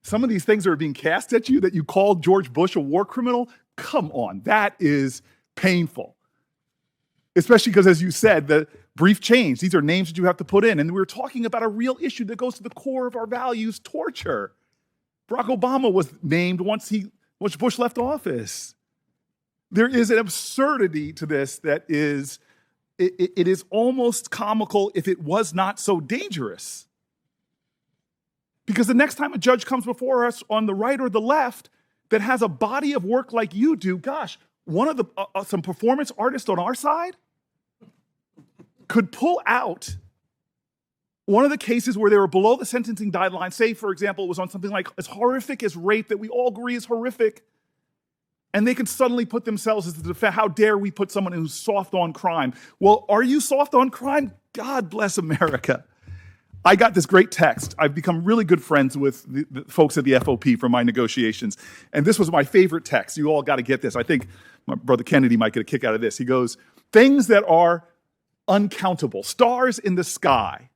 Some of these things that are being cast at you that you called George Bush a war criminal, come on, that is painful. Especially because, as you said, the brief change, these are names that you have to put in. And we're talking about a real issue that goes to the core of our values, torture. Barack Obama was named once Bush left office. There is an absurdity to this that is, it is almost comical if it was not so dangerous. Because the next time a judge comes before us on the right or the left that has a body of work like you do, gosh, one of the some performance artists on our side could pull out one of the cases where they were below the sentencing guideline. Say, for example, it was on something like as horrific as rape that we all agree is horrific. And they can suddenly put themselves as the defense. How dare we put someone who's soft on crime? Well, are you soft on crime? God bless America. I got this great text. I've become really good friends with the folks at the FOP from my negotiations. And this was my favorite text. You all got to get this. I think my brother Kennedy might get a kick out of this. He goes, things that are uncountable, stars in the sky,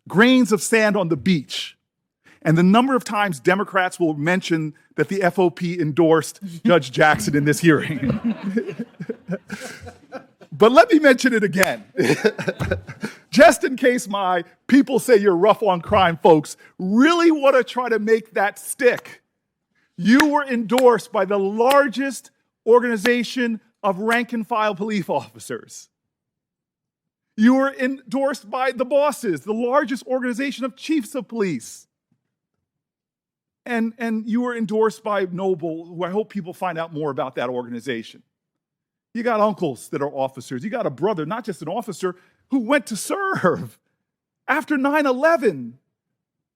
grains of sand on the beach, and the number of times Democrats will mention that the FOP endorsed Judge Jackson in this hearing. But let me mention it again. Just in case my people say you're rough on crime folks really want to try to make that stick. You were endorsed by the largest organization of rank and file police officers. You were endorsed by the bosses, the largest organization of chiefs of police. And you were endorsed by Noble, who I hope people find out more about that organization. You got uncles that are officers. You got a brother, not just an officer, who went to serve after 9/11.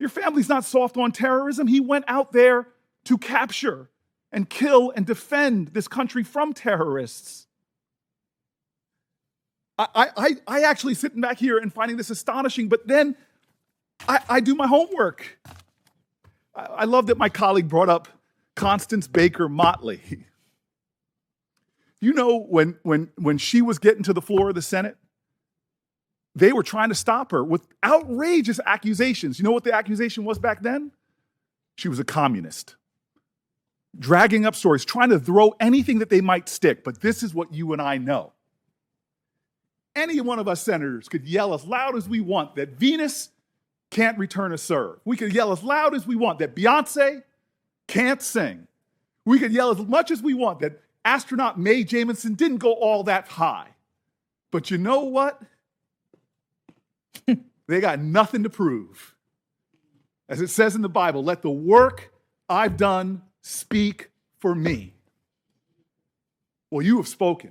Your family's not soft on terrorism. He went out there to capture and kill and defend this country from terrorists. I actually sitting back here and finding this astonishing, but then I do my homework. I love that my colleague brought up Constance Baker Motley. You know, when she was getting to the floor of the Senate, they were trying to stop her with outrageous accusations. You know what the accusation was back then? She was a communist. Dragging up stories, trying to throw anything that they might stick. But this is what you and I know. Any one of us senators could yell as loud as we want that Venus can't return a serve. We could yell as loud as we want that Beyonce can't sing. We could yell as much as we want that astronaut Mae Jemison didn't go all that high. But you know what? They got nothing to prove. As it says in the Bible, let the work I've done speak for me. Well, you have spoken.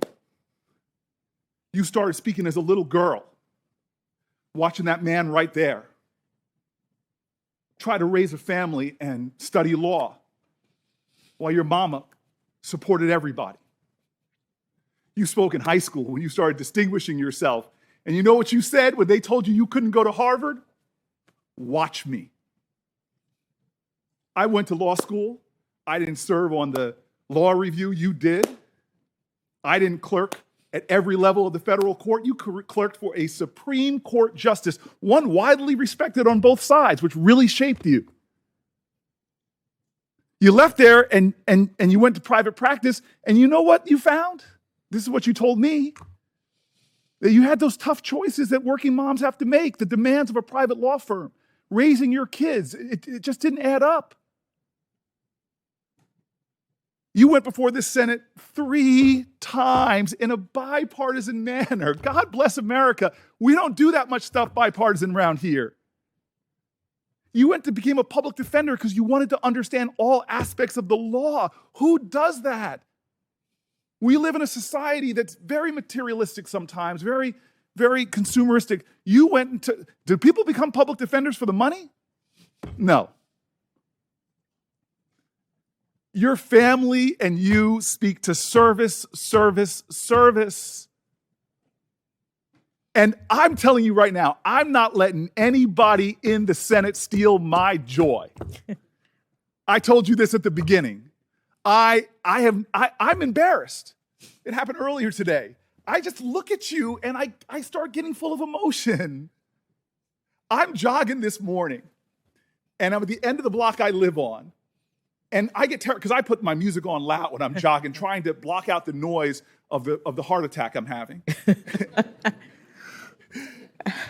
You started speaking as a little girl, watching that man right there try to raise a family and study law while your mama supported everybody. You spoke in high school when you started distinguishing yourself. And you know what you said when they told you you couldn't go to Harvard? Watch me. I went to law school. I didn't serve on the law review. You did. I didn't clerk at every level of the federal court. You clerked for a Supreme Court justice, one widely respected on both sides, which really shaped you. You left there and you went to private practice, and you know what you found? This is what you told me. That you had those tough choices that working moms have to make, the demands of a private law firm, raising your kids. It just didn't add up. You went before the Senate 3 times in a bipartisan manner. God bless America. We don't do that much stuff bipartisan around here. You went to become a public defender because you wanted to understand all aspects of the law. Who does that? We live in a society that's very materialistic sometimes, very, very consumeristic. You went into, do people become public defenders for the money? No. Your family and you speak to service, service, service. And I'm telling you right now, I'm not letting anybody in the Senate steal my joy. I told you this at the beginning. I'm embarrassed. It happened earlier today. I just look at you and I start getting full of emotion. I'm jogging this morning and I'm at the end of the block I live on. And I get terrified because I put my music on loud when I'm jogging, trying to block out the noise of the heart attack I'm having.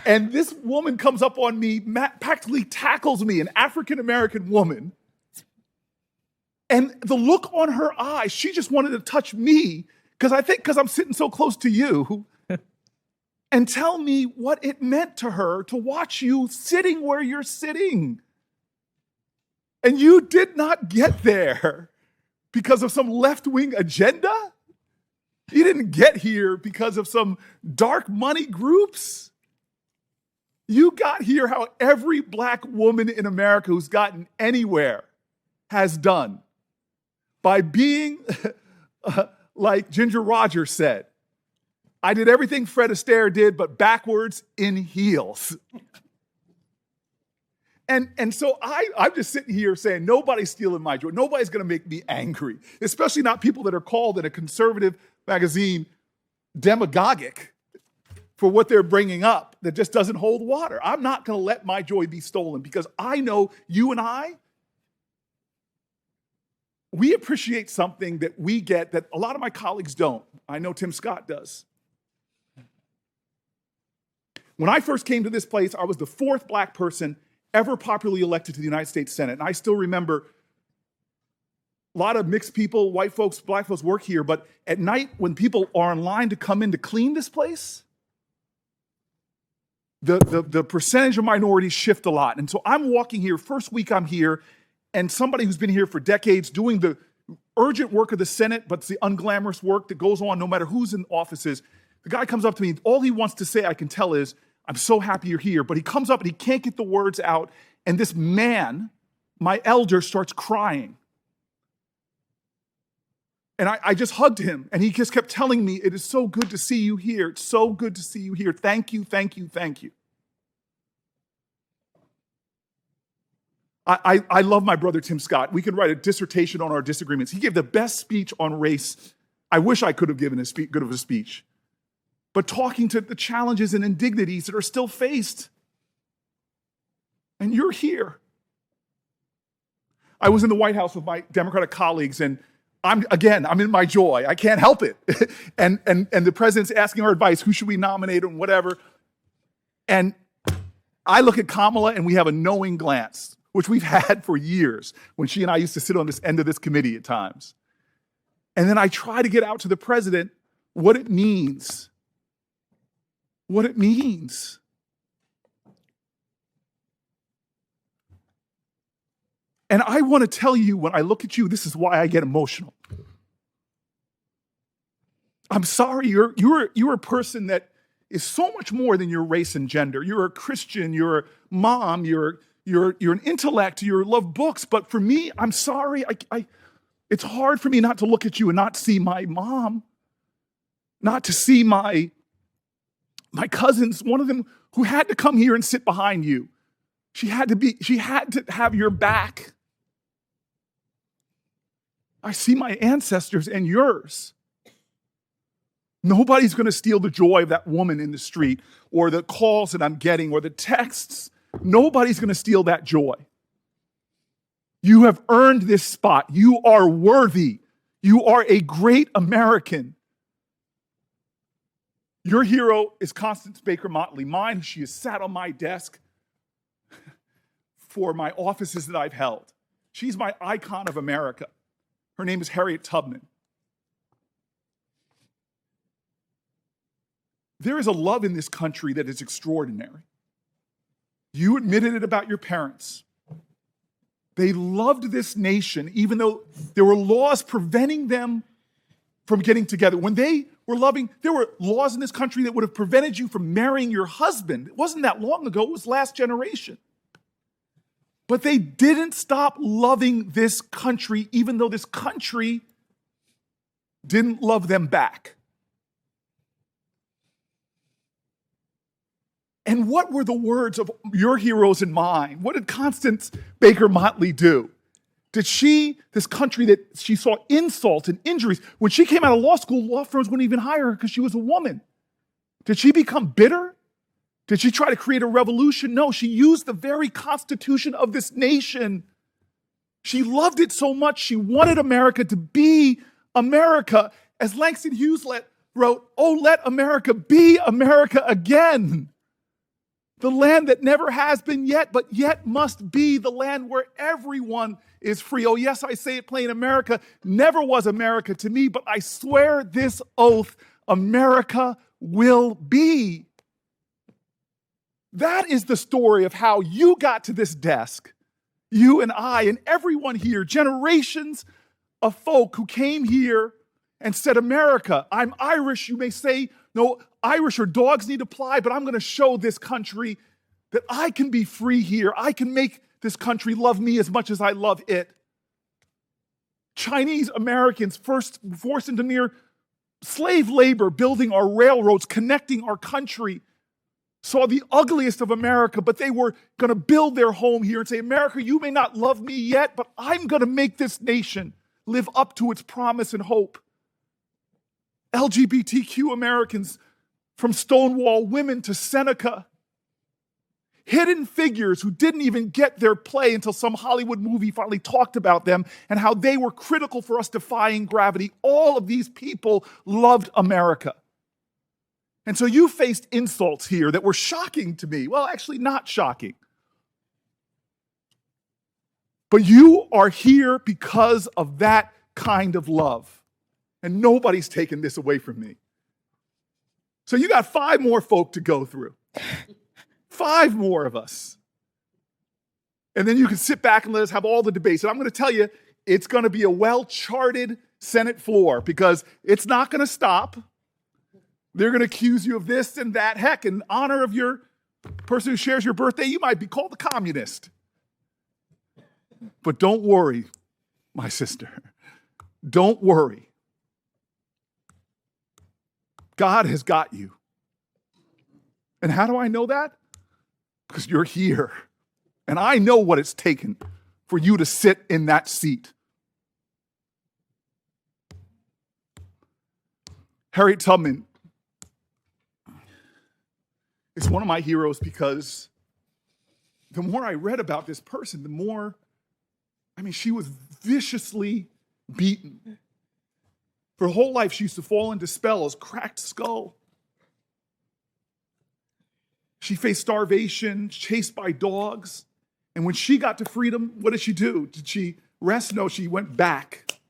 And this woman comes up on me, practically tackles me, an African-American woman. And the look on her eyes, she just wanted to touch me because I'm sitting so close to you, and tell me what it meant to her to watch you sitting where you're sitting. And you did not get there because of some left-wing agenda. You didn't get here because of some dark money groups. You got here how every black woman in America who's gotten anywhere has done, by being like Ginger Rogers said, I did everything Fred Astaire did, but backwards in heels. And so I'm just sitting here saying, nobody's stealing my joy. Nobody's going to make me angry, especially not people that are called in a conservative magazine demagoguic for what they're bringing up that just doesn't hold water. I'm not going to let my joy be stolen because I know you and we appreciate something that we get that a lot of my colleagues don't. I know Tim Scott does. When I first came to this place, I was the fourth black person ever popularly elected to the United States Senate. And I still remember a lot of mixed people, white folks, black folks work here, but at night when people are in line to come in to clean this place, the percentage of minorities shift a lot. And so I'm walking here, first week I'm here, and somebody who's been here for decades doing the urgent work of the Senate, but it's the unglamorous work that goes on no matter who's in offices. The guy comes up to me, all he wants to say, I can tell, is, I'm so happy you're here. But he comes up and he can't get the words out. And this man, my elder, starts crying. And I just hugged him. And he just kept telling me, it is so good to see you here. It's so good to see you here. Thank you, thank you, thank you. I love my brother, Tim Scott. We could write a dissertation on our disagreements. He gave the best speech on race. I wish I could have given good of a speech. But talking to the challenges and indignities that are still faced. And you're here. I was in the White House with my Democratic colleagues, and I'm in my joy. I can't help it. and the president's asking our advice, who should we nominate and whatever. And I look at Kamala and we have a knowing glance, which we've had for years when she and I used to sit on this end of this committee at times. And then I try to get out to the president what it means. What it means. And I want to tell you, when I look at you, this is why I get emotional. I'm sorry, you're a person that is so much more than your race and gender. You're a Christian, you're a mom, you're an intellect, you love books. But for me, I'm sorry, it's hard for me not to look at you and not see my mom, not to see my cousins, one of them who had to come here and sit behind you. She had to have your back. I see my ancestors and yours. Nobody's going to steal the joy of that woman in the street or the calls that I'm getting or the texts. Nobody's going to steal that joy. You have earned this spot. You are worthy. You are a great American. Your hero is Constance Baker Motley. Mine, she has sat on my desk for my offices that I've held. She's my icon of America. Her name is Harriet Tubman. There is a love in this country that is extraordinary. You admitted it about your parents. They loved this nation, even though there were laws preventing them from getting together. When they were loving, there were laws in this country that would have prevented you from marrying your husband. It wasn't that long ago, it was last generation. But they didn't stop loving this country, even though this country didn't love them back. And what were the words of your heroes and mine? What did Constance Baker Motley do? Did this country that she saw insult and injuries, when she came out of law school, law firms wouldn't even hire her because she was a woman. Did she become bitter? Did she try to create a revolution? No, she used the very constitution of this nation. She loved it so much, she wanted America to be America. As Langston Hughes wrote, "Oh, let America be America again. The land that never has been yet, but yet must be the land where everyone is free." Oh, yes, I say it plain. America never was America to me, but I swear this oath, America will be. That is the story of how you got to this desk, you and I and everyone here, generations of folk who came here and said, America, I'm Irish. You may say, no, Irish or dogs need to fly, but I'm going to show this country that I can be free here. I can make this country love me as much as I love it. Chinese Americans first forced into near slave labor, building our railroads, connecting our country, saw the ugliest of America, but they were going to build their home here and say, America, you may not love me yet, but I'm going to make this nation live up to its promise and hope. LGBTQ Americans, from Stonewall women to Seneca, hidden figures who didn't even get their play until some Hollywood movie finally talked about them and how they were critical for us defying gravity. All of these people loved America. And so you faced insults here that were shocking to me. Well, actually not shocking. But you are here because of that kind of love. And nobody's taken this away from me. So you got 5 more folk to go through. 5 more of us. And then you can sit back and let us have all the debates. And I'm going to tell you, it's going to be a well-charted Senate floor because it's not going to stop. They're going to accuse you of this and that. Heck, in honor of your person who shares your birthday, you might be called a communist. But don't worry, my sister. Don't worry. God has got you. And how do I know that? Because you're here. And I know what it's taken for you to sit in that seat. Harriet Tubman is one of my heroes because the more I read about this person, the more, she was viciously beaten. For her whole life, she used to fall into spells, cracked skull. She faced starvation, chased by dogs. And when she got to freedom, what did she do? Did she rest? No, she went back.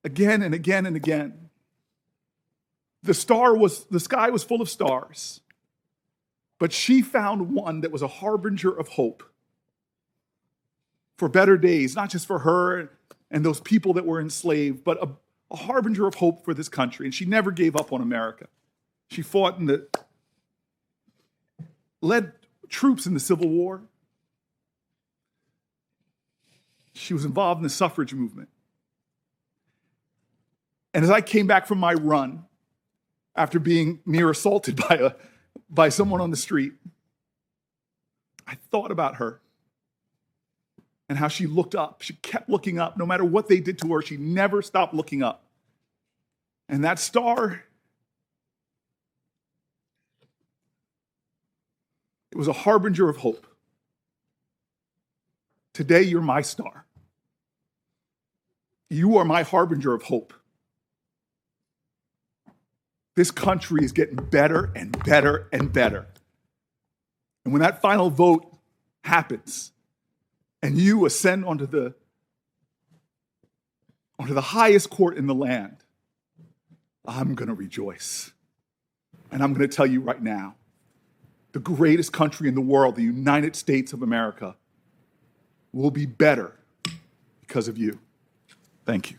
Again and again and again. The sky was full of stars. But she found one that was a harbinger of hope for better days, not just for her and those people that were enslaved, but a harbinger of hope for this country. And she never gave up on America. She fought led troops in the Civil War. She was involved in the suffrage movement. And as I came back from my run, after being near assaulted by someone on the street, I thought about her and how she looked up. She kept looking up. No matter what they did to her, she never stopped looking up. And that star, it was a harbinger of hope. Today, you're my star. You are my harbinger of hope. This country is getting better and better and better. And when that final vote happens and you ascend onto the highest court in the land, I'm going to rejoice. And I'm going to tell you right now, the greatest country in the world, the United States of America, will be better because of you. Thank you.